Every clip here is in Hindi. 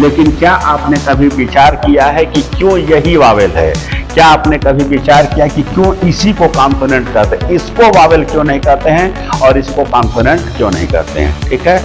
लेकिन क्या आपने कभी विचार किया है कि क्यों यही वावेल है? क्या आपने कभी विचार किया कि क्यों इसी को कॉन्सोनेंट कहते हैं, इसको वावेल क्यों नहीं कहते हैं और इसको कॉन्सोनेंट क्यों नहीं कहते हैं? ठीक है,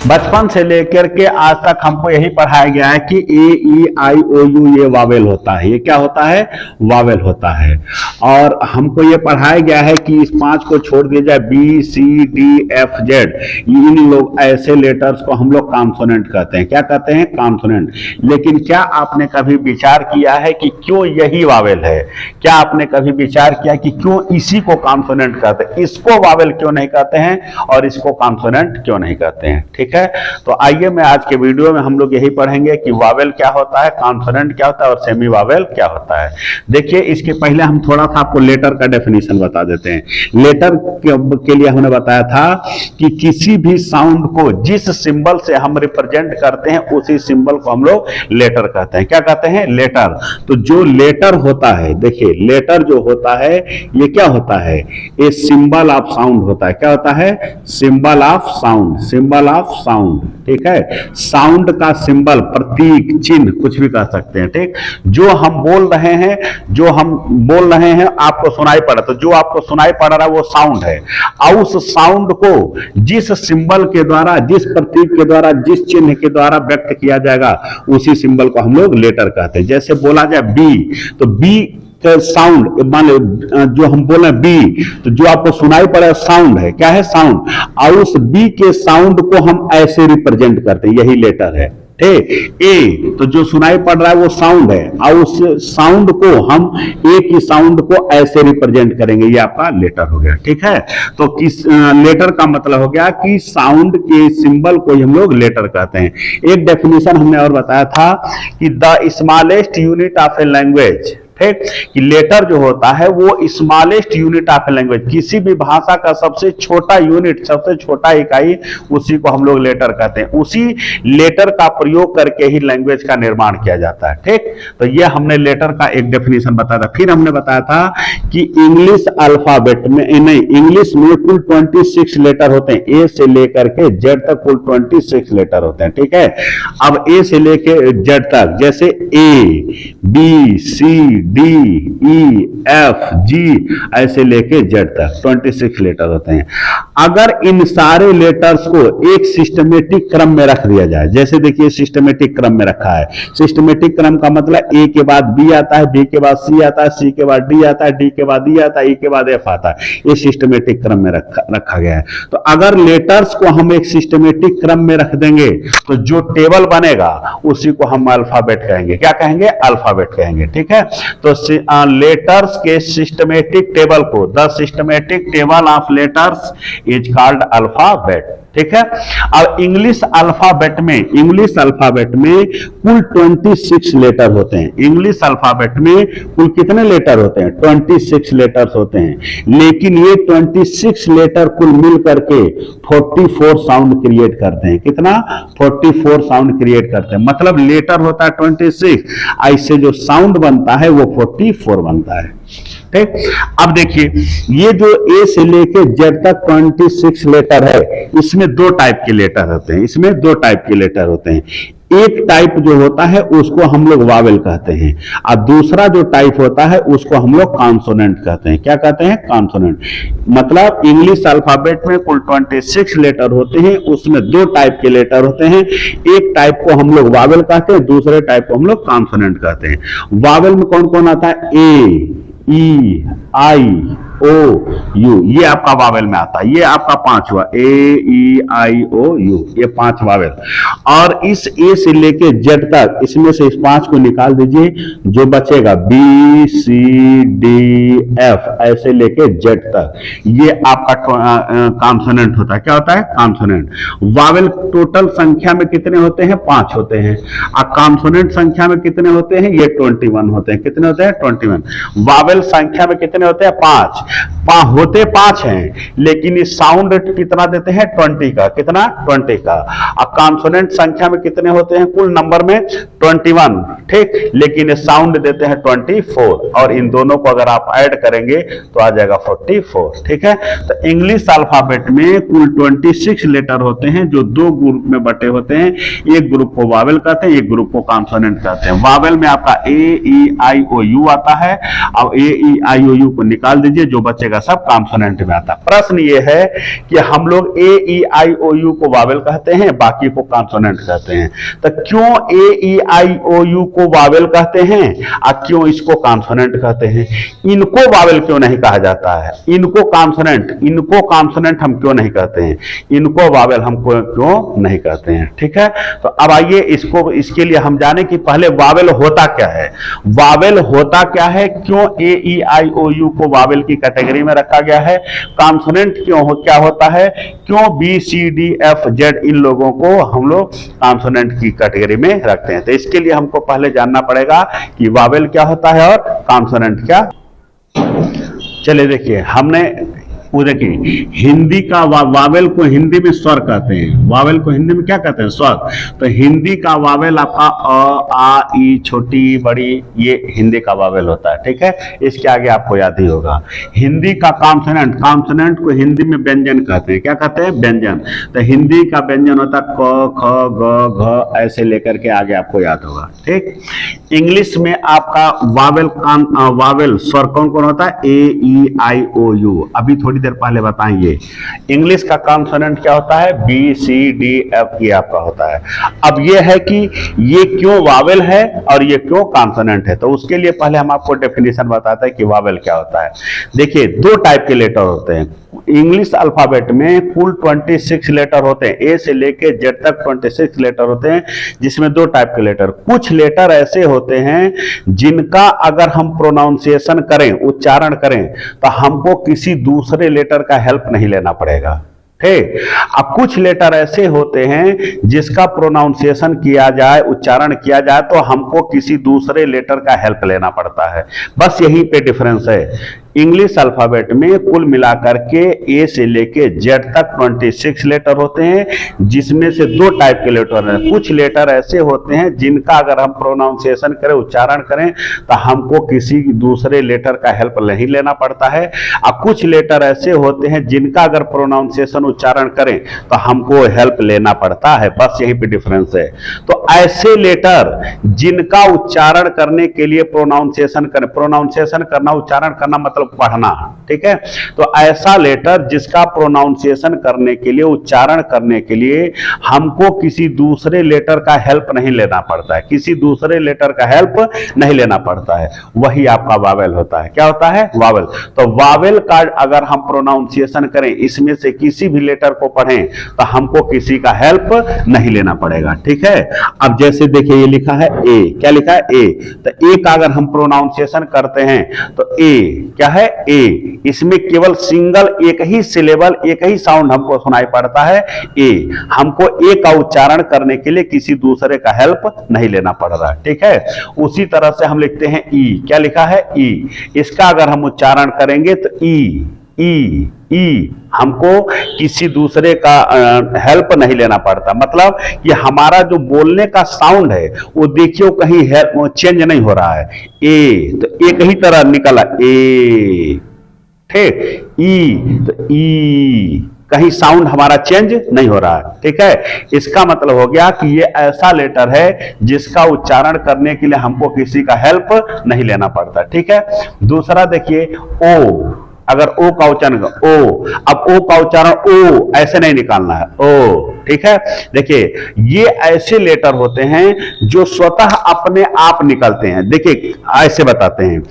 बचपन से लेकर के आज तक हमको यही पढ़ाया गया है कि ए ई आई ओ यू ये वावेल होता है। ये क्या होता है? वावेल होता है। और हमको ये पढ़ाया गया है कि इस 5 को छोड़ दिया जाए, B C D F Z, इन लोग ऐसे लेटर्स को हम लोग कॉन्सोनेंट कहते हैं। क्या कहते हैं? कॉन्सोनेंट। लेकिन क्या आपने कभी विचार किया है कि क्यों यही वावेल है? क्या आपने कभी विचार किया कि क्यों इसी को कॉन्सोनेंट कहते हैं, इसको वावेल क्यों नहीं कहते हैं और इसको कॉन्सोनेंट क्यों नहीं कहते हैं? ठीक है, तो आइए मैं आज के वीडियो में हम लोग यही पढ़ेंगे कि वावेल क्या होता है, कॉन्सोनेंट क्या होता है और सेमी वावेल क्या होता है। देखिए, इसके पहले हम थोड़ा सा आपको लेटर का डेफिनेशन बता देते हैं। लेटर के लिए हमने बताया था कि किसी भी साउंड को जिस सिंबल से हम रिप्रेजेंट करते हैं उसी सिंबल को हम लोग लेटर कहते हैं। क्या कहते हैं? लेटर। तो जो लेटर होता है, देखिए लेटर जो होता है ये क्या होता है? ये सिंबल ऑफ साउंड होता है। क्या होता है? Symbol of sound, symbol of sound. ठीक है, साउंड का सिंबल, प्रतीक, चिन्ह, कुछ भी कह सकते हैं। ठीक, जो हम बोल रहे हैं, जो हम बोल रहे हैं आपको सुनाई पड़ा, तो जो आपको सुनाई पड़ रहा है वो साउंड है। और उस साउंड को जिस सिंबल के द्वारा, जिस प्रतीक के द्वारा, जिस चिन्ह के द्वारा व्यक्त किया जाएगा उसी सिंबल को हम लोग लेटर कहते हैं। जैसे बोला जाए बी, तो बी साउंड, मान जो हम बोले बी, तो जो आपको सुनाई पड़े साउंड है। क्या है? साउंड। और उस बी के साउंड को हम ऐसे रिप्रेजेंट करते हैं, यही लेटर है। ठीक, ए, तो जो सुनाई पड़ रहा है वो साउंड है और उस साउंड को हम, ए की साउंड को ऐसे रिप्रेजेंट करेंगे, ये आपका लेटर हो गया। ठीक है, तो किस लेटर का मतलब हो गया कि साउंड के सिंबल को हम लोग लेटर कहते हैं। एक डेफिनेशन हमने और बताया था कि the smallest unit of a language, ठीक, कि लेटर जो होता है वो स्मॉलेस्ट यूनिट ऑफ लैंग्वेज, किसी भी भाषा का सबसे छोटा यूनिट, सबसे छोटा इकाई, उसी को हम लोग लेटर कहते हैं। उसी लेटर का प्रयोग करके ही लैंग्वेज का निर्माण किया जाता है। ठीक, तो ये हमने लेटर का एक डेफिनेशन बताया था। फिर हमने बताया था कि इंग्लिश अल्फाबेट में, नहीं, इंग्लिश में कुल 26 लेटर होते हैं, ए से लेकर के जेड तक कुल 26 लेटर होते हैं। ठीक है, अब ए से लेकर जेड तक, जैसे ए, बी, सी, डी, ई, एफ, जी, ऐसे लेके जेड तक 26 लेटर होते हैं। अगर इन सारे लेटर्स को एक सिस्टमेटिक क्रम में रख दिया जाए, जैसे देखिए सिस्टमेटिक क्रम में रखा है। सिस्टमेटिक क्रम का मतलब ए के बाद बी आता है, बी के बाद सी आता है, सी के बाद डी आता है, डी के बाद ई आता है, ई के बाद एफ आता है। ये सिस्टमेटिक क्रम में रखा गया है। तो अगर लेटर्स को हम एक सिस्टमेटिक क्रम में रख देंगे तो जो टेबल बनेगा उसी को हम अल्फाबेट कहेंगे। क्या कहेंगे? अल्फाबेट कहेंगे। ठीक है, तो लेटर्स के सिस्टमेटिक टेबल को, the systematic table of letters is called alphabet. ठीक है, अब इंग्लिश अल्फाबेट में, इंग्लिश अल्फाबेट में कुल 26 लेटर होते हैं। इंग्लिश अल्फाबेट में कुल कितने लेटर होते हैं? 26 लेटर्स होते हैं। लेकिन ये 26 लेटर कुल मिल करके 44 साउंड क्रिएट करते हैं। कितना? 44 साउंड क्रिएट करते हैं। मतलब लेटर होता है 26, ऐसे जो साउंड बनता है वो 44 बनता है। ठीक, अब देखिए ये जो ए से लेके जेड तक 26 लेटर है, इसमें 2 टाइप के लेटर होते हैं। इसमें 2 टाइप के लेटर होते हैं। एक टाइप जो होता है उसको हम लोग वावेल कहते हैं और दूसरा जो टाइप होता है उसको हम लोग कॉन्सोनेंट कहते हैं। क्या कहते हैं? कॉन्सोनेंट। मतलब इंग्लिश अल्फाबेट में कुल 26 लेटर होते हैं, उसमें 2 टाइप के लेटर होते हैं। एक टाइप को हम लोग वावेल कहते हैं, दूसरे टाइप को हम लोग कॉन्सोनेंट कहते हैं। वावेल में कौन कौन आता है? ए, ई, आई, ओ, यू, ये आपका वावेल में आता है। ये आपका 5 हुआ, ए, ई, आई, ओ, यू, ये 5 वावेल। और इस ए से लेके जेड तक, इसमें से इस 5 को निकाल दीजिए, जो बचेगा बी, सी, डी, एफ, ऐसे लेके जेड तक, ये आपका कॉन्सोनेंट होता है। क्या होता है? कॉन्सोनेंट। वावेल टोटल संख्या में कितने होते हैं? 5 होते हैं। और कॉन्सोनेंट संख्या में कितने होते हैं? ये 21 होते हैं। कितने होते हैं? 21। वावेल संख्या में कितने होते हैं? 5। होते 5 हैं, लेकिन इस साउंड कितना देते हैं 20 का, कितना 20 का। अब कॉन्सोनेंट संख्या में कितने होते हैं कुल नंबर में 21, ठीक, लेकिन ये साउंड देते हैं 24, और इन दोनों को अगर आप ऐड करेंगे तो आ जाएगा 44, ठीक है। तो इंग्लिश अल्फाबेट में कुल 26 लेटर होते हैं जो दो ग्रुप में बटे होते हैं। एक ग्रुप को वावेल कहते हैं, एक ग्रुप को कॉन्सोनेंट कहते हैं। वावेल में आपका ए ई आई ओ यू आता है। अब ए ई आई ओ यू को निकाल दीजिए, जो बचेगा सब कॉन्सोनेंट में आता है। प्रश्न ये है कि हम लोग ए ई आई ओ यू को वावेल कहते हैं, बाकी को कॉन्सोनेंट कहते हैं। तो क्यों A E I O U को वावेल कहते हैं और क्यों इसको कॉन्सोनेंट कहते हैं? इनको वावेल क्यों नहीं कहा जाता है, इनको कॉन्सोनेंट हम क्यों नहीं कहते हैं, इनको वावेल हम क्यों नहीं कहते हैं, ठीक है। तो अब आइए इसके लिए हम जाने कि पहले वावेल होता क्या है। वावेल होता क्या है, क्यों A E I O U को वावेल की कैटेगरी में रखा गया है, कॉन्सोनेंट क्या होता है, क्यों B C D F Z इन लोगों को हम लोग कॉन्सोनेंट की कैटेगरी में रखते हैं। तो इसके लिए हमको पहले जानना पड़ेगा कि वावेल क्या होता है और कॉन्सोनेंट क्या। चलिए देखिए, हमने वो देखिए हिंदी का वावेल को हिंदी में स्वर कहते हैं। वावेल को हिंदी में क्या कहते हैं, स्वर। तो हिंदी का वावेल आपका अ आ ई छोटी बड़ी, ये हिंदी का वावेल होता है, ठीक है। इसके आगे आपको याद ही होगा। हिंदी का कॉन्सोनेंट को हिंदी में व्यंजन कहते हैं। क्या कहते हैं, व्यंजन। तो हिंदी का व्यंजन होता है क ख ग घ, ऐसे लेकर के आगे आपको याद होगा, ठीक। इंग्लिश में आपका वावेल स्वर कौन कौन होता है, ए ई आई ओ यू। अभी थोड़ी देर पहले बताएंगे। इंग्लिश का कॉन्सोनेंट क्या होता है, बी सी डी एफ, ये आपका होता है। अब ये है कि ये क्यों वावेल है और ये क्यों कॉन्सोनेंट है, तो उसके लिए पहले हम आपको डेफिनेशन बताते हैं कि वावेल क्या होता है। देखिए, दो टाइप के लेटर होते हैं इंग्लिश अल्फाबेट में। कुल 26 लेटर होते हैं, ए से लेके जेड तक 26 लेटर होते हैं, जिसमें दो टाइप के लेटर। कुछ लेटर ऐसे होते हैं जिनका अगर हम प्रोनाउंसिएशन करें, उच्चारण करें, तो हमको किसी दूसरे लेटर का हेल्प नहीं लेना पड़ेगा, ठीक। अब कुछ लेटर ऐसे होते हैं जिसका प्रोनाउंसिएशन किया जाए, उच्चारण किया जाए, तो हमको किसी दूसरे लेटर का हेल्प लेना पड़ता है। बस यहीं पे डिफरेंस है। इंग्लिश अल्फाबेट में कुल मिलाकर के ए से लेके जेड तक 26 लेटर होते हैं, जिसमें से दो टाइप के लेटर हैं। कुछ लेटर ऐसे होते हैं जिनका अगर हम प्रोनाउंसिएशन करें, उच्चारण करें, तो हमको किसी दूसरे लेटर का हेल्प नहीं लेना पड़ता है। अब कुछ लेटर ऐसे होते हैं जिनका अगर प्रोनाउंसिएशन उच्चारण करें तो हमको हेल्प लेना पड़ता है। बस यहीं पे डिफरेंस है। तो ऐसे लेटर जिनका उच्चारण करने के लिए प्रोनाउंसिएशन करें, प्रोनाउंसिएशन करना, उच्चारण करना मतलब पढ़ना, ठीक है। तो ऐसा लेटर जिसका प्रोनाउंसिएशन करने के लिए, उच्चारण करने के लिए हमको किसी दूसरे लेटर का हेल्प नहीं लेना पड़ता है, किसी दूसरे लेटर का हेल्प नहीं लेना पड़ता है, वही आपका वावेल होता है। क्या होता है, वावेल। तो वावेल का अगर हम प्रोनाउंसिएशन करें, इसमें से किसी भी लेटर को पढ़ें, तो हमको किसी का हेल्प नहीं लेना पड़ेगा, ठीक है। अब जैसे देखिए, ये लिखा है ए, क्या लिखा है, ए। तो ए का अगर हम प्रोनाउंसिएशन करते हैं तो ए क्या है, ए। इसमें केवल सिंगल एक ही सिलेबल, एक ही साउंड हमको सुनाई पड़ता है, ए। हमको ए का उच्चारण करने के लिए किसी दूसरे का हेल्प नहीं लेना पड़ रहा है, ठीक है। उसी तरह से हम लिखते हैं ई, क्या लिखा है, ई। इसका अगर हम उच्चारण करेंगे तो ई ई ई, हमको किसी दूसरे का हेल्प नहीं लेना पड़ता। मतलब कि हमारा जो बोलने का साउंड है वो देखिए कहीं चेंज नहीं हो रहा है। ए तो एक ही तरह निकला, ए, ठीक। ई तो ई, कहीं साउंड हमारा चेंज नहीं हो रहा है, ठीक है। इसका मतलब हो गया कि ये ऐसा लेटर है जिसका उच्चारण करने के लिए हमको किसी का हेल्प नहीं लेना पड़ता, ठीक है। दूसरा देखिए, ओ। अगर ओ का उच्चारण, ओ, अब ओ का उच्चारण ओ ऐसे नहीं निकालना है, ओ, ठीक है। देखिए, ये ऐसे लेटर होते हैं जो स्वतः अपने आप निकलते हैं। देखिए, ऐसे बताते हैं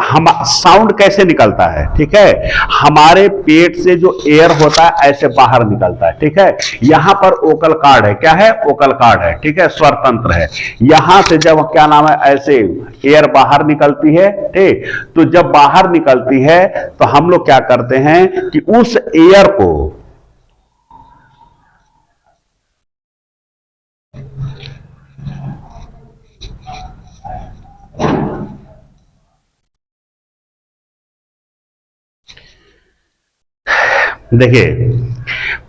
हम साउंड कैसे निकलता है, ठीक है। हमारे पेट से जो एयर होता है ऐसे बाहर निकलता है, ठीक है। यहां पर ओकल कार्ड है, क्या है, ओकल कार्ड है, ठीक है, स्वर तंत्र है। यहां से जब क्या नाम है, ऐसे एयर बाहर निकलती है, ठीक। तो जब बाहर निकलती है तो हम लोग क्या करते हैं कि उस एयर को देखिए,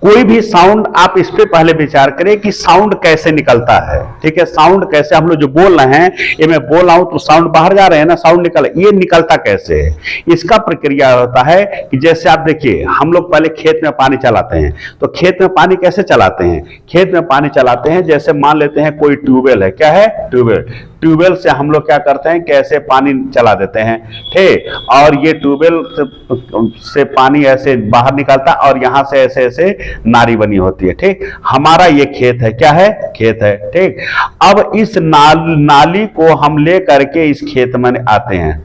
कोई भी साउंड आप इस पे पहले विचार करें कि साउंड कैसे निकलता है। ठीक है, साउंड कैसे, हम लोग जो बोल रहे हैं, ये मैं बोल रहा हूं तो साउंड बाहर जा रहे हैं ना, साउंड निकल, ये निकलता कैसे है? इसका प्रक्रिया होता है कि जैसे आप देखिए, हम लोग पहले खेत में पानी चलाते हैं, तो खेत में पानी कैसे चलाते हैं? खेत में पानी चलाते हैं, जैसे मान लेते हैं कोई ट्यूबवेल है, क्या है? ट्यूबवेल। ट्यूबवेल से हम लोग क्या करते हैं, कैसे पानी चला देते हैं, ठीक, और ये ट्यूबवेल से पानी ऐसे बाहर निकलता है और यहां से ऐसे ऐसे नाली बनी होती है। ठीक, हमारा ये खेत है, क्या है? खेत है। ठीक, अब इस नाली को हम ले करके इस खेत में आते हैं।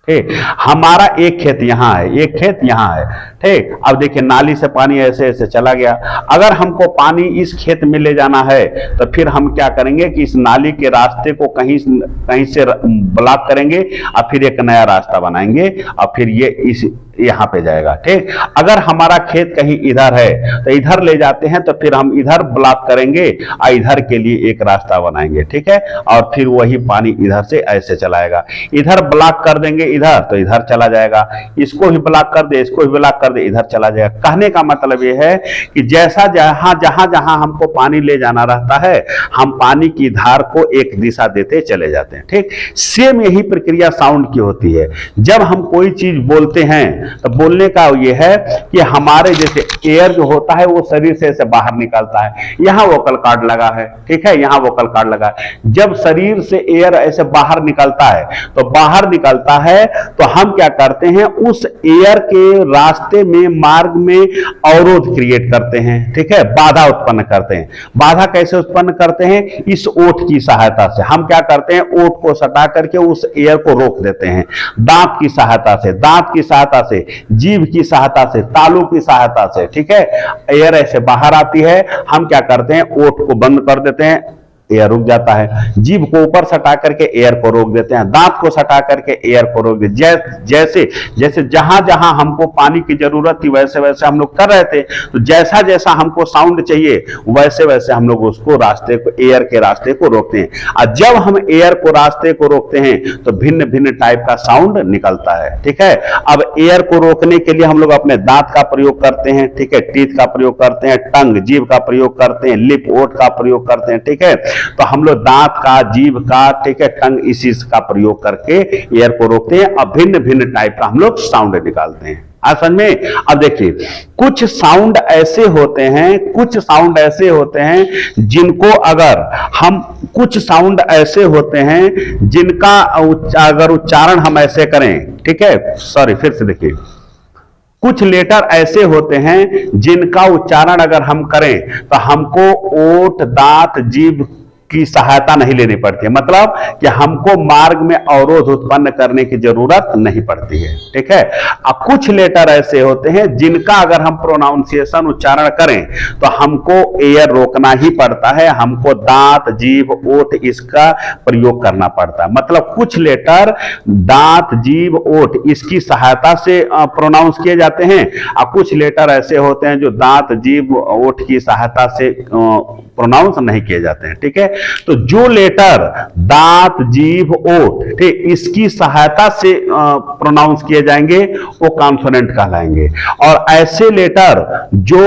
ठीक, हमारा एक खेत यहां है, एक खेत यहां है। ठीक, अब देखिए, नाली से पानी ऐसे ऐसे चला गया। अगर हमको पानी इस खेत में ले जाना है तो फिर हम क्या करेंगे कि इस नाली के रास्ते को कहीं से ब्लॉक करेंगे और फिर एक नया रास्ता बनाएंगे और फिर ये इस यहां पे जाएगा। ठीक, अगर हमारा खेत कहीं इधर है तो इधर ले जाते हैं तो फिर हम इधर ब्लॉक करेंगे और इधर के लिए एक रास्ता बनाएंगे। ठीक है, और फिर वही पानी इधर से ऐसे चलाएगा। इधर ब्लॉक कर देंगे इधर तो इधर चला जाएगा, इसको भी ब्लॉक कर दे, इसको भी ब्लॉक कर दे, इधर चला जाएगा। कहने का मतलब यह है कि जैसा जहां जहां हमको पानी ले जाना रहता है, हम पानी की धार को एक दिशा देते चले जाते हैं। ठीक, सेम यही प्रक्रिया साउंड की होती है। जब हम कोई चीज बोलते हैं तो बोलने का ये है कि हमारे जैसे एयर जो होता है वो शरीर से ऐसे बाहर निकलता है। यहां वोकल कॉर्ड लगा है, ठीक है, यहां वोकल कॉर्ड लगा है। जब शरीर से एयर ऐसे बाहर निकलता है तो बाहर निकलता है तो हम क्या करते हैं, उस एयर के रास्ते में, मार्ग में अवरोध क्रिएट करते हैं। ठीक है, बाधा उत्पन्न करते हैं। बाधा कैसे उत्पन्न करते हैं? इस ओठ की सहायता से। हम क्या करते हैं, ओठ को सटा करके उस एयर को रोक देते हैं। दांत की सहायता से, दांत की सहायता से, जीभ की सहायता से, तालू की सहायता से। ठीक है, एयर ऐसे बाहर आती है, हम क्या करते हैं, ओठ को बंद कर देते हैं, एयर रुक जाता है। जीभ को ऊपर सटा करके एयर को रोक देते हैं, दांत को सटा करके एयर को रोक देते हैं। जैसे जैसे जहां जहां हमको पानी की जरूरत थी वैसे वैसे हम लोग कर रहे थे। तो जैसा जैसा हमको साउंड चाहिए वैसे वैसे हम लोग उसको रास्ते को, एयर के रास्ते को रोकते हैं। और जब हम एयर को रास्ते को रोकते हैं तो भिन्न भिन्न टाइप का साउंड निकलता है। ठीक है, अब एयर को रोकने के लिए हम लोग अपने दांत का प्रयोग करते हैं। ठीक है, टीथ का प्रयोग करते हैं, टंग, जीभ का प्रयोग करते हैं, लिप, ओठ का प्रयोग करते हैं। ठीक है, तो हम लोग दांत का, जीभ का, ठीक है, टंग, इसी का प्रयोग करके एयर को रोकते हैं और भिन्न भिन्न टाइप का हम लोग साउंड निकालते हैं। असल में अब देखिए, कुछ साउंड ऐसे होते हैं, कुछ साउंड ऐसे होते हैं जिनको अगर हम, कुछ साउंड ऐसे होते हैं जिनका अगर उच्चारण हम ऐसे करें, ठीक है, सॉरी फिर से देखिए, कुछ लेटर ऐसे होते हैं जिनका उच्चारण अगर हम करें तो हमको ओठ, दांत, जीभ की सहायता नहीं लेनी पड़ती है। मतलब कि हमको मार्ग में अवरोध उत्पन्न करने की जरूरत नहीं पड़ती है। ठीक है, अब कुछ लेटर ऐसे होते हैं जिनका अगर हम प्रोनाउंसिएशन, उच्चारण करें तो हमको एयर रोकना ही पड़ता है, हमको दांत, जीभ, ओठ इसका प्रयोग करना पड़ता है। मतलब कुछ लेटर दांत, जीभ, ओठ इसकी सहायता से प्रोनाउंस किए जाते हैं और कुछ लेटर ऐसे होते हैं जो दांत, जीभ, ओठ की सहायता से प्रोनाउंस नहीं किए जाते हैं। ठीक है, तो जो लेटर दांत, जीभ, ओठ, ठीक, इसकी सहायता से प्रोनाउंस किए जाएंगे वो कॉन्सोनेंट कहलाएंगे। और ऐसे लेटर जो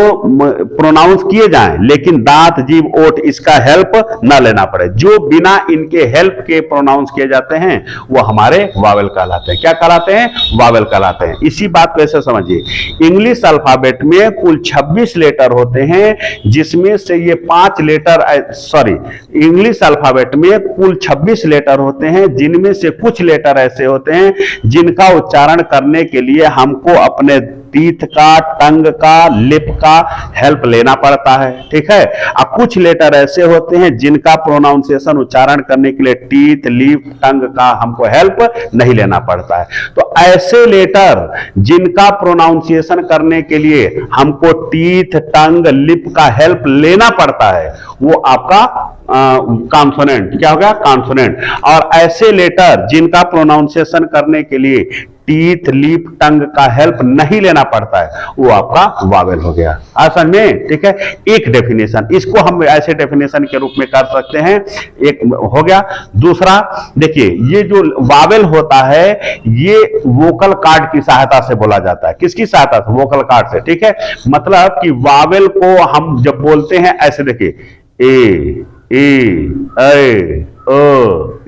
प्रोनाउंस किए जाएं लेकिन दांत, जीभ, ओठ इसका हेल्प ना लेना पड़े, जो बिना इनके हेल्प के प्रोनाउंस किए जाते हैं वो हमारे वावेल कहलाते हैं। क्या कहलाते हैं? वावेल कहलाते हैं। इसी बात को ऐसे समझिए, इंग्लिश अल्फाबेट में कुल 26 लेटर होते हैं, जिसमें से ये 5 लेटर, सॉरी, इंग्लिश अल्फाबेट में कुल 26 लेटर होते हैं, जिनमें से कुछ लेटर ऐसे होते हैं जिनका उच्चारण करने के लिए हमको अपने टीथ का, टंग का, लिप का हेल्प लेना पड़ता है। ठीक है, अब कुछ लेटर ऐसे होते हैं जिनका प्रोनाउंसिएशन, उच्चारण करने के लिए टीथ, लिप, टंग का हमको हेल्प नहीं लेना पड़ता है। तो ऐसे लेटर जिनका प्रोनाउंसिएशन करने के लिए हमको टीथ, टंग, लिप का हेल्प लेना पड़ता है वो आपका कॉन्सोनेंट, क्या हो गया? कॉन्सोनेंट। और ऐसे लेटर जिनका प्रोनाउंसिएशन करने के लिए टीथ, लिप, टंग का हेल्प नहीं लेना पड़ता है, वो आपका वावेल हो गया। समझ में? ठीक है, एक डेफिनेशन, इसको हम ऐसे डेफिनेशन के रूप में कर सकते हैं, एक हो गया। दूसरा देखिए, ये जो वावेल होता है ये वोकल कार्ड की सहायता से बोला जाता है। किसकी सहायता से? वोकल कार्ड से। ठीक है, मतलब कि वावेल को हम जब बोलते हैं ऐसे, देखिए ए, ए, ओ,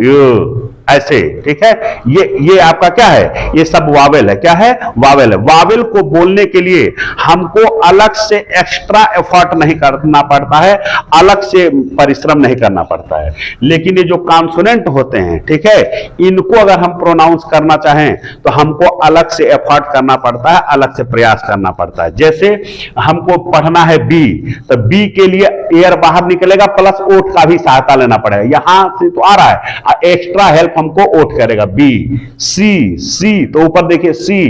यू, ऐसे। ठीक है, ये आपका क्या है? ये सब वावेल है। क्या है? वावेल है। वावेल को बोलने के लिए हमको अलग से एक्स्ट्रा एफर्ट नहीं करना पड़ता है, अलग से परिश्रम नहीं करना पड़ता है। लेकिन ये जो कॉन्सोनेंट होते हैं, ठीक है, इनको अगर हम प्रोनाउंस करना चाहें तो हमको अलग से एफर्ट करना पड़ता है, अलग से प्रयास करना पड़ता है। जैसे हमको पढ़ना है बी, तो बी के लिए एयर बाहर निकलेगा, प्लस ओठ का भी सहायता लेना पड़ेगा। यहां से तो आ रहा है, एक्स्ट्रा हेल्प हमको ओठ करेगा। बी, सी तो ऊपर देखिए सी,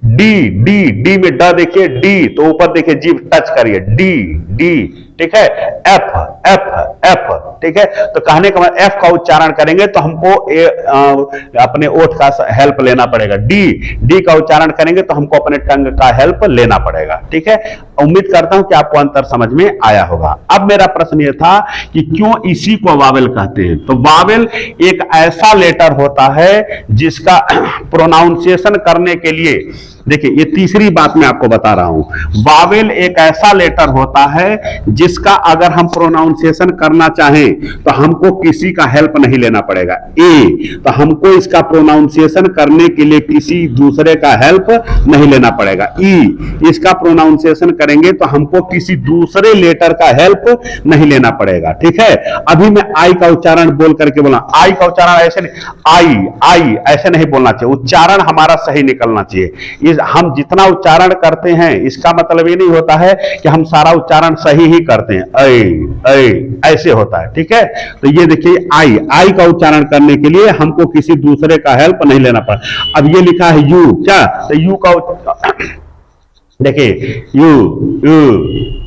डी में ड देखिए, डी तो ऊपर देखिए जीभ टच करिए, डी। ठीक है, एफ। ठीक है, तो कहने का मतलब एफ का उच्चारण करेंगे तो हमको अपने ओठ का हेल्प लेना पड़ेगा। डी का उच्चारण करेंगे तो हमको अपने टंग का हेल्प लेना पड़ेगा। ठीक है, उम्मीद करता हूं कि आपको अंतर समझ में आया होगा। अब मेरा प्रश्न यह था कि क्यों इसी को वावेल कहते हैं? तो वावेल एक ऐसा लेटर होता है जिसका प्रोनाउंसिएशन करने के लिए, देखिए ये तीसरी बात मैं आपको बता रहा हूं, वावेल एक ऐसा लेटर होता है जिसका अगर हम प्रोनाउंसिएशन करना चाहें तो हमको किसी का हेल्प नहीं लेना पड़ेगा। ए, तो हमको इसका प्रोनाउंसिएशन करने के लिए किसी दूसरे का हेल्प नहीं लेना पड़ेगा। ई, इसका प्रोनाउंसिएशन करेंगे तो हमको किसी दूसरे लेटर का हेल्प नहीं लेना पड़ेगा। ठीक है, अभी मैं आई का उच्चारण बोल करके बोला, आई का उच्चारण ऐसे नहीं, आई ऐसे नहीं बोलना चाहिए, उच्चारण हमारा सही निकलना चाहिए। हम जितना उच्चारण करते हैं इसका मतलब ये नहीं होता है कि हम सारा उच्चारण सही ही करते हैं, ऐसे होता है। ठीक है, तो ये देखिए आई का उच्चारण करने के लिए हमको किसी दूसरे का हेल्प नहीं लेना पड़ा। अब ये लिखा है यू, क्या? तो यू का देखिए यू।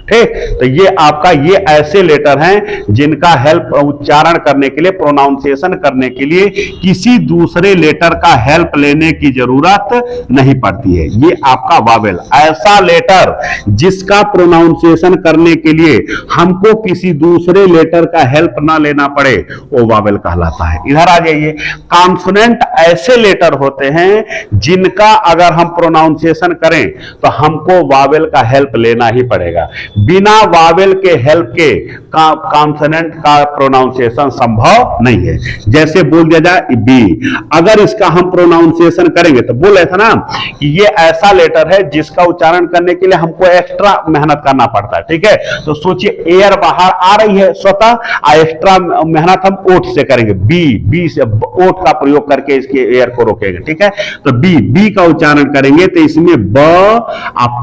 ठीक, तो ये आपका ये ऐसे लेटर हैं जिनका हेल्प उच्चारण करने के लिए, प्रोनाउंसिएशन करने के लिए किसी दूसरे लेटर का हेल्प लेने की जरूरत नहीं पड़ती है। ये आपका वावेल, ऐसा लेटर जिसका प्रोनाउंसिएशन करने के लिए हमको किसी दूसरे लेटर का हेल्प ना लेना पड़े, वो वावेल कहलाता है। इधर आ जाइए, कॉन्सोनेंट ऐसे लेटर होते हैं जिनका अगर हम प्रोनाउंसिएशन करें तो हमको वावेल का हेल्प लेना ही पड़ेगा। बिना वावेल के हेल्प के कॉन्सोनेंट का प्रोनाउंसिएशन संभव नहीं है। जैसे बोल दिया जाए बी, अगर इसका हम प्रोनाउंसिएशन करेंगे तो बोल रहे थे ना कि ये ऐसा लेटर है जिसका उच्चारण करने के लिए हमको एक्स्ट्रा मेहनत करना पड़ता है। ठीक है, तो सोचिए एयर बाहर आ रही है स्वतः, एक्स्ट्रा मेहनत हम ओठ से करेंगे, बी से ओठ का प्रयोग करके इसके एयर को रोकेंगे। ठीक है, तो बी का उच्चारण करेंगे तो इसमें ब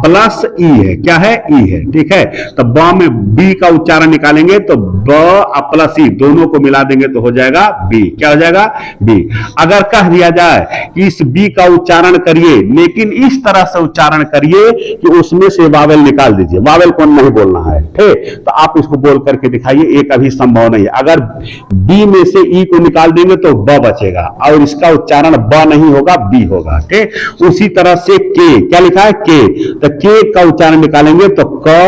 प्लस ई है। क्या है? ई है। ठीक है, तो ब में बी का उच्चारण निकालेंगे तो ब प्लस ई दोनों को मिला देंगे तो हो जाएगा बी। क्या हो जाएगा? बी। अगर कह दिया जाए कि इस बी का उच्चारण करिए लेकिन इस तरह से उच्चारण करिए कि उसमें से वावेल निकाल दीजिए, वावेल कौन नहीं बोलना है। ठीक, तो आप इसको बोल करके दिखाइए, एक अभी संभव नहीं है। अगर बी में से ई को निकाल देंगे तो ब बचेगा और इसका उच्चारण ब नहीं होगा, बी होगा। ठीक, उसी तरह से के, क्या लिखा है? के, तो के का उच्चारण निकालेंगे तो क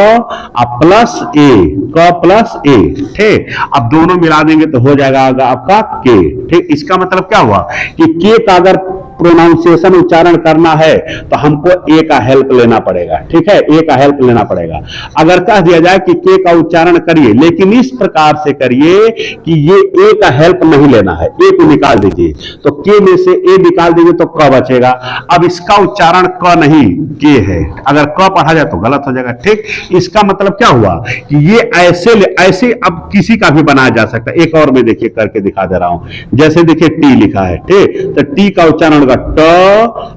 प्लस ए, क प्लस ए। ठीक, अब दोनों मिला देंगे तो हो जाएगा आपका के। ठीक, इसका मतलब क्या हुआ कि के का अगर प्रोनाउंसिएशन उच्चारण करना है तो हमको ए का हेल्प लेना पड़ेगा। ठीक है, ए का हेल्प लेना पड़ेगा। अगर कह दिया जाए कि के का उच्चारण करिए लेकिन इस प्रकार से करिए कि ये ए का हेल्प नहीं लेना है, ए को निकाल दीजिए, तो के में से ए निकाल देंगे तो क बचेगा। अब इसका उच्चारण क नहीं के है, अगर क पढ़ा जाए तो गलत हो जाएगा। ठीक, इसका मतलब क्या हुआ कि ये ऐसे अब किसी का भी बनाया जा सकता है। एक और मैं देखिए करके दिखा दे रहा हूं, जैसे देखिए टी लिखा है। ठीक, तो टी का उच्चारण ट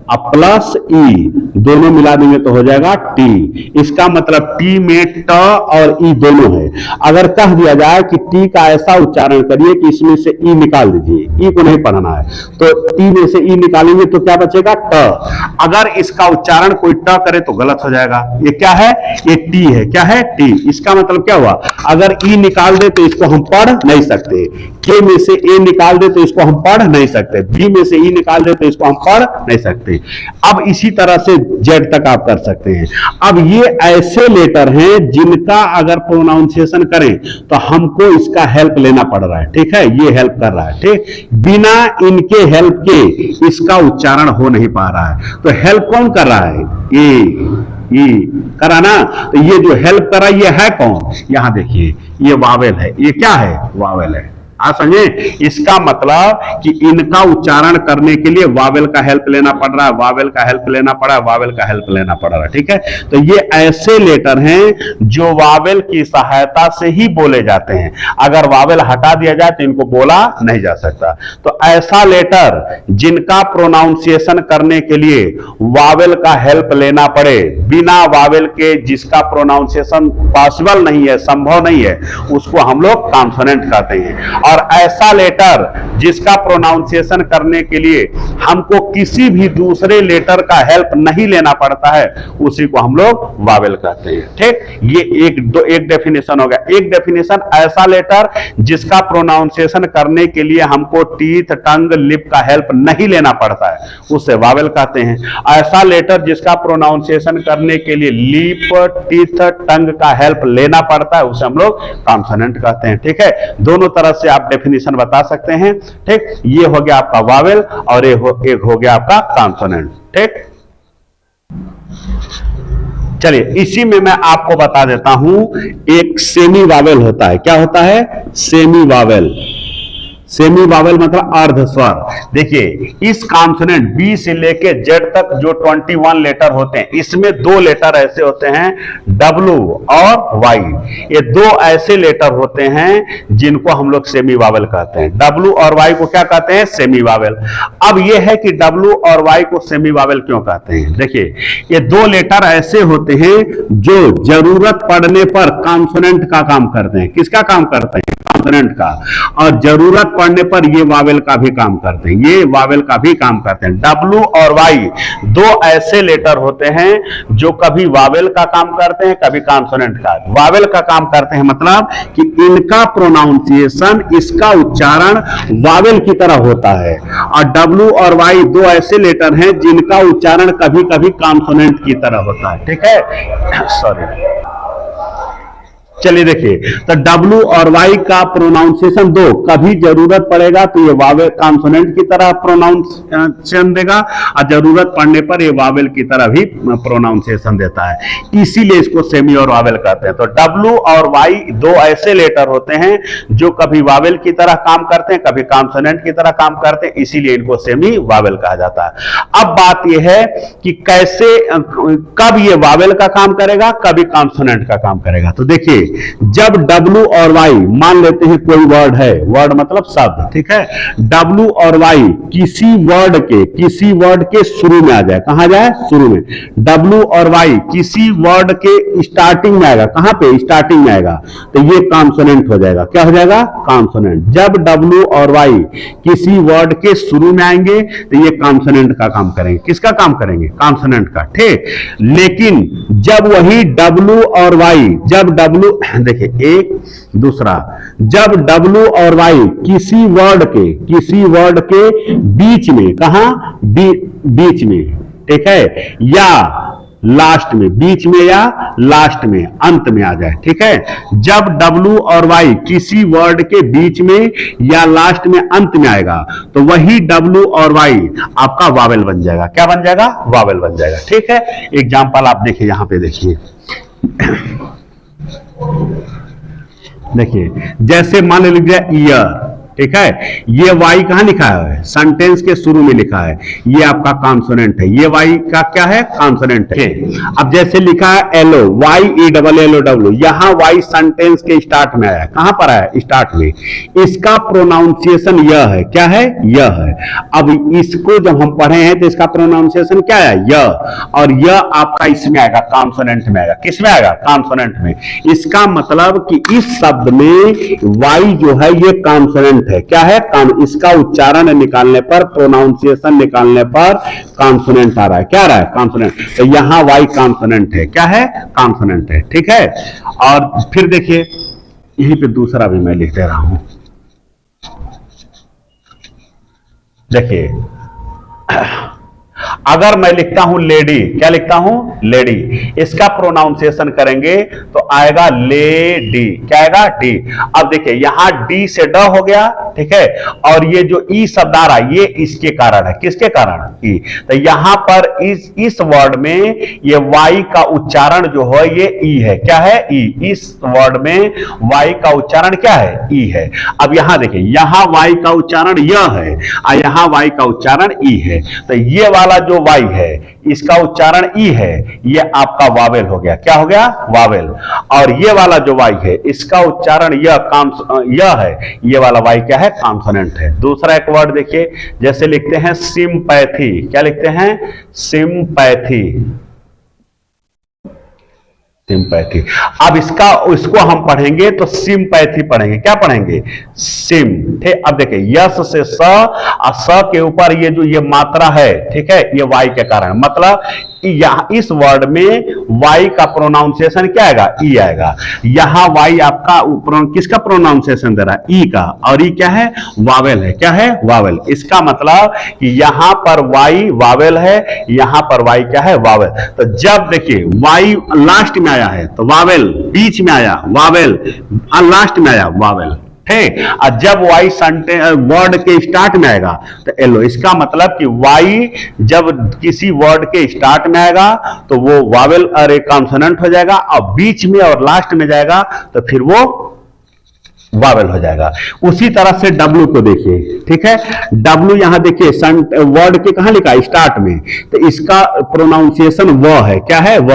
प्लस ई दोनों मिला देंगे तो हो जाएगा टी। इसका मतलब टी में ट और ई दोनों है। अगर कह दिया जाए कि टी का ऐसा उच्चारण करिए कि इसमें से ई निकाल दीजिए, ई को नहीं पढ़ना है, तो टी में से ई निकालेंगे तो क्या बचेगा? ट। अगर इसका उच्चारण कोई ट करे तो गलत हो जाएगा। ये क्या है? ये टी है। क्या है? टी। इसका मतलब क्या हुआ? अगर ई निकाल दे तो इसको हम पढ़ नहीं सकते, के में से ए निकाल दे तो इसको हम पढ़ नहीं सकते, बी में से ई निकाल दे तो इसको हम पढ़ नहीं सकते। अब इसी तरह से जेड तक आप कर सकते हैं। अब ये ऐसे लेटर हैं जिनका अगर प्रोनाउंसिएशन करें तो हमको इसका हेल्प लेना पड़ रहा है, ठीक है, ये हेल्प कर रहा है, ठीक, बिना इनके हेल्प के इसका उच्चारण हो नहीं पा रहा है। तो हेल्प कौन कर रहा है? ये करा ना। तो ये जो हेल्प कर रहा है ये है कौन? यहां देखिए, ये वावेल है। ये क्या है? वावेल है। आप समझे? इसका मतलब कि इनका उच्चारण करने के लिए वावेल का हेल्प लेना पड़ रहा है, वावेल का हेल्प लेना पड़ रहा है, वावेल का हेल्प लेना पड़ रहा है, ठीक है। तो ये ऐसे लेटर हैं जो वावेल की सहायता से ही बोले जाते हैं। अगर वावेल हटा दिया जाए तो इनको बोला नहीं जा सकता। तो ऐसा लेटर जिनका प्रोनाउंसिएशन करने के लिए वावेल का हेल्प लेना पड़े, बिना वावेल के जिसका प्रोनाउंसिएशन पॉसिबल नहीं है, संभव नहीं है, उसको हम लोग कॉन्सोनेंट कहते हैं। और ऐसा लेटर जिसका प्रोनाउंसिएशन करने के लिए हमको किसी भी दूसरे लेटर का हेल्प नहीं लेना पड़ता है, उसी को हम लोग वावेल कहते हैं, ठीक। ये एक डेफिनेशन हो गया। एक डेफिनेशन, ऐसा लेटर जिसका प्रोनाउंसिएशन करने के लिए हमको टीथ, टंग, लिप का हेल्प नहीं लेना पड़ता है, उसे वावेल कहते हैं। ऐसा लेटर जिसका प्रोनाउंसिएशन करने के लिए लिप, टीथ, टंग का हेल्प लेना पड़ता है, उसे हम लोग कॉन्सोनेंट कहते हैं, ठीक है। दोनों तरह से आप डेफिनेशन बता सकते हैं, ठीक। ये हो गया आपका वावेल और एक हो गया आपका कॉन्सोनेंट, ठीक। चलिए, इसी में मैं आपको बता देता हूं, एक सेमी वावेल होता है। क्या होता है? Semi Wavell. सेमी वावेल मतलब अर्ध स्वर। देखिए, इस कॉन्सोनेंट बी से लेके जेड तक जो 21 लेटर होते हैं, इसमें दो लेटर ऐसे होते हैं, डब्ल्यू और वाई। ये दो ऐसे लेटर होते हैं जिनको हम लोग सेमी वावेल कहते हैं। डब्ल्यू और वाई को क्या कहते हैं? Semi Wavell. अब यह है कि डब्ल्यू और वाई को सेमी वावेल क्यों कहते हैं? देखिए, ये दो लेटर ऐसे होते हैं जो जरूरत पड़ने पर कॉन्सोनेंट का काम करते हैं। किसका काम करते हैं? कॉन्सोनेंट का। और जरूरत पड़ने पर ये वावेल का भी काम करते हैं, ये वावेल का भी काम करते हैं। डब्ल्यू और वाई दो ऐसे लेटर होते हैं जो कभी वावेल का काम करते हैं, कभी कॉन्सोनेंट का। वावेल का काम करते हैं मतलब कि इनका प्रोनाउंसिएशन, इसका उच्चारण वावेल की तरह होता है। और डब्ल्यू और वाई दो ऐसे लेटर हैं जिनका उच्चारण कभी कभी कॉन्सोनेंट की तरह होता है, ठीक है। सॉरी, चलिए देखिए, तो डब्ल्यू और वाई का प्रोनाउंसिएशन दो, कभी जरूरत पड़ेगा तो ये वावेल कॉन्सोनेंट की तरह प्रोनाउंसिएशन देगा, और जरूरत पड़ने पर ये वावेल की तरह भी प्रोनाउंसिएशन देता है। इसीलिए इसको सेमी और वावेल कहते हैं। तो डब्ल्यू और वाई दो ऐसे लेटर होते हैं जो कभी वावेल की तरह काम करते हैं, कभी कॉन्सोनेंट की तरह काम करते हैं, इसीलिए इनको सेमी वावेल कहा जाता है। अब बात यह है कि कैसे, कब ये वावेल का काम करेगा, कभी कॉन्सोनेंट का काम करेगा। तो देखिए, जब डब्ल्यू और वाई, मान लेते हैं कोई वर्ड है, वर्ड मतलब शब्द, ठीक है, डब्ल्यू और वाई किसी वर्ड के शुरू में आ जाए। कहां जाए? शुरू में। डब्ल्यू और वाई किसी वर्ड के स्टार्टिंग में आएगा। कहां पे? स्टार्टिंग में आएगा, तो ये कॉन्सोनेंट हो जाएगा। क्या हो जाएगा? कॉन्सोनेंट। जब डब्ल्यू और वाई किसी वर्ड के शुरू में आएंगे तो ये कॉन्सोनेंट का काम करेंगे। किसका काम करेंगे? कॉन्सोनेंट का, ठीक। लेकिन जब वही डब्ल्यू और वाई, जब डब्ल्यू, देखिए, एक दूसरा, जब डब्ल्यू और वाई किसी वर्ड के बीच में, कहां? बीच में, ठीक है, या लास्ट में, बीच में या लास्ट में, अंत में आ जाए, ठीक है। जब डब्ल्यू और वाई किसी वर्ड के बीच में या लास्ट में, अंत में आएगा तो वही डब्ल्यू और वाई आपका वावेल बन जाएगा। क्या बन जाएगा? वावेल बन जाएगा, ठीक है। एग्जाम्पल आप देखिए, यहां पे देखिए, देखिए, जैसे मान लीजिए ईयर, ठीक है, ये वाई कहां लिखा है? सेंटेंस के शुरू में लिखा है, ये आपका कॉन्सोनेंट है। ये वाई का क्या है? कॉन्सोनेंट है। अब जैसे लिखा है yellow, Y E double L O W, यहां वाई सेंटेंस के स्टार्ट में आया। कहां पर आया? स्टार्ट में। इसका प्रोनाउंसिएशन यह है। क्या है? यह है। अब इसको जब हम पढ़े हैं तो इसका प्रोनाउंसिएशन क्या है? यह। और यह आपका इसमें आएगा, कॉन्सोनेंट में आएगा। किसमें आएगा? कॉन्सोनेंट में। इसका मतलब कि इस शब्द में वाई जो है ये कॉन्सोनेंट है। क्या है? इसका उच्चारण निकालने पर, प्रोनाउंसिएशन निकालने पर कॉन्सोनेंट आ रहा है। क्या आ रहा है? कॉन्सोनेंट। तो यहां वाई कॉन्सोनेंट है। क्या है? कॉन्सोनेंट है, ठीक है। और फिर देखिए, यहीं पे दूसरा भी मैं लिख दे रहा हूं। देखिए, अगर मैं लिखता हूं लेडी, क्या लिखता हूं? लेडी, इसका प्रोनाउंसिएशन करेंगे तो आएगा लेडी, क्या आएगा? डी। अब देखिए यहां डी से ड हो गया, ठीक है, और ये जो ई शब्द आ रहा है ये इसके कारण है, किसके कारण? ई। तो यहां पर इस वर्ड में ये वाई का उच्चारण जो है ये ई है, क्या है? ई। इस वर्ड में वाई का उच्चारण क्या है? ई है। अब यहां देखिए यहां वाई का उच्चारण यह है और यहां वाई का उच्चारण ई है, तो ये वाला जो वाई है इसका उच्चारण ई है, ये आपका वावेल हो गया, क्या हो गया? वावेल। और ये वाला जो वाई है इसका उच्चारण यह है, ये वाला वाई क्या है? कॉन्सोनेंट है। दूसरा एक वर्ड देखिए, जैसे लिखते हैं सिंपैथी, क्या लिखते हैं? Sympathy, sympathy. अब इसको हम पढ़ेंगे तो सिंपैथी पढ़ेंगे, क्या पढ़ेंगे? सिम, ठीक। अब देखिए यस से स, और स के ऊपर ये जो ये मात्रा है, ठीक है, ये वाई के कारण, मतलब यहां इस वर्ड में वाई का प्रोनाउंसिएशन क्या आएगा? ई आएगा। यहां वाई आपका किसका प्रोनाउंसिएशन दे रहा है? ई का, और ई क्या है? वावेल है, क्या है? वावेल। इसका मतलब कि यहां पर वाई वावेल है, यहां पर वाई क्या है? वावेल। तो जब देखिए वाई लास्ट में आया है तो वावेल, बीच में आया वावेल, लास्ट में आया वावेल, ठीक। और जब वाई वर्ड के स्टार्ट में आएगा तो एलो, इसका मतलब कि वाई जब किसी वर्ड के स्टार्ट में आएगा तो वो वावेल और एक कॉन्सोनेंट हो जाएगा, और बीच में और लास्ट में जाएगा तो फिर वो वावेल हो जाएगा। उसी तरह से डब्ल्यू को देखिए, ठीक है, डब्ल्यू यहां देखिए वर्ड के कहां लिखा है? स्टार्ट में, तो इसका प्रोनाउंसिएशन व है, क्या है? व।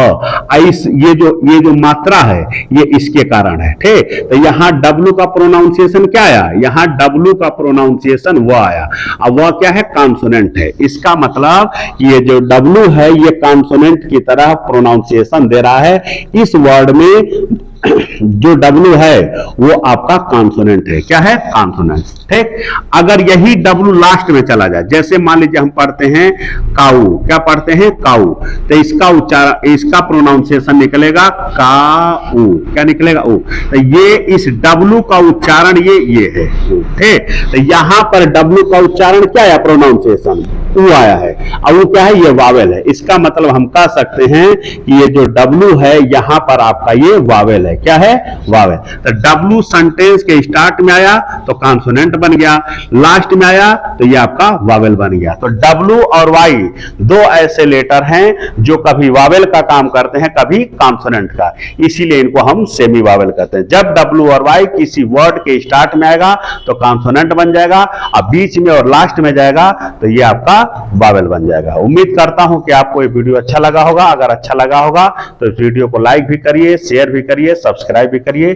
ये जो मात्रा है ये इसके कारण है, ठीक। तो यहां डब्ल्यू का प्रोनाउंसिएशन क्या आया? यहां डब्ल्यू का प्रोनाउंसिएशन व आया, अब वह क्या है? कॉन्सोनेंट है। इसका मतलब ये जो डब्ल्यू है ये कॉन्सोनेंट की तरह प्रोनाउंसिएशन दे रहा है। इस वर्ड में जो डब्ल्यू है वो आपका कॉन्सोनेंट है, क्या है? कॉन्सोनेंट, ठीक। अगर यही डब्ल्यू लास्ट में चला जाए, जैसे मान लीजिए हम पढ़ते हैं काऊ, क्या पढ़ते हैं? काऊ, तो इसका उच्चारण, इसका प्रोनाउंसिएशन निकलेगा काऊ, क्या निकलेगा? ऊ। तो ये इस डब्ल्यू का उच्चारण ये है, ठीक। तो यहां पर डब्ल्यू का उच्चारण क्या है? प्रोनाउंसिएशन ऊ आया है, और वो क्या है? ये वावेल है। इसका मतलब हम कह सकते हैं कि ये जो डब्ल्यू है यहां पर आपका ये वावेल है, क्या है? वावेल। तो डब्ल्यू सेंटेंस के स्टार्ट में आया तो कॉन्सोनेंट बन गया, लास्ट में आया तो ये आपका वावेल बन गया। तो डब्ल्यू और वाई दो ऐसे लेटर हैं जो कभी वावेल का काम करते हैं, कभी कॉन्सोनेंट का, इसीलिए इनको हम सेमी वावेल कहते हैं। जब डब्ल्यू और वाई किसी वर्ड के स्टार्ट में आएगा तो कॉन्सोनेंट बन जाएगा, और बीच में और लास्ट में जाएगा तो ये आपका वावेल बन जाएगा। उम्मीद करता हूं कि आपको ये वीडियो अच्छा लगा होगा। अगर अच्छा लगा होगा तो इस वीडियो को लाइक भी करिए, शेयर भी करिए, सब्सक्राइब भी करिए।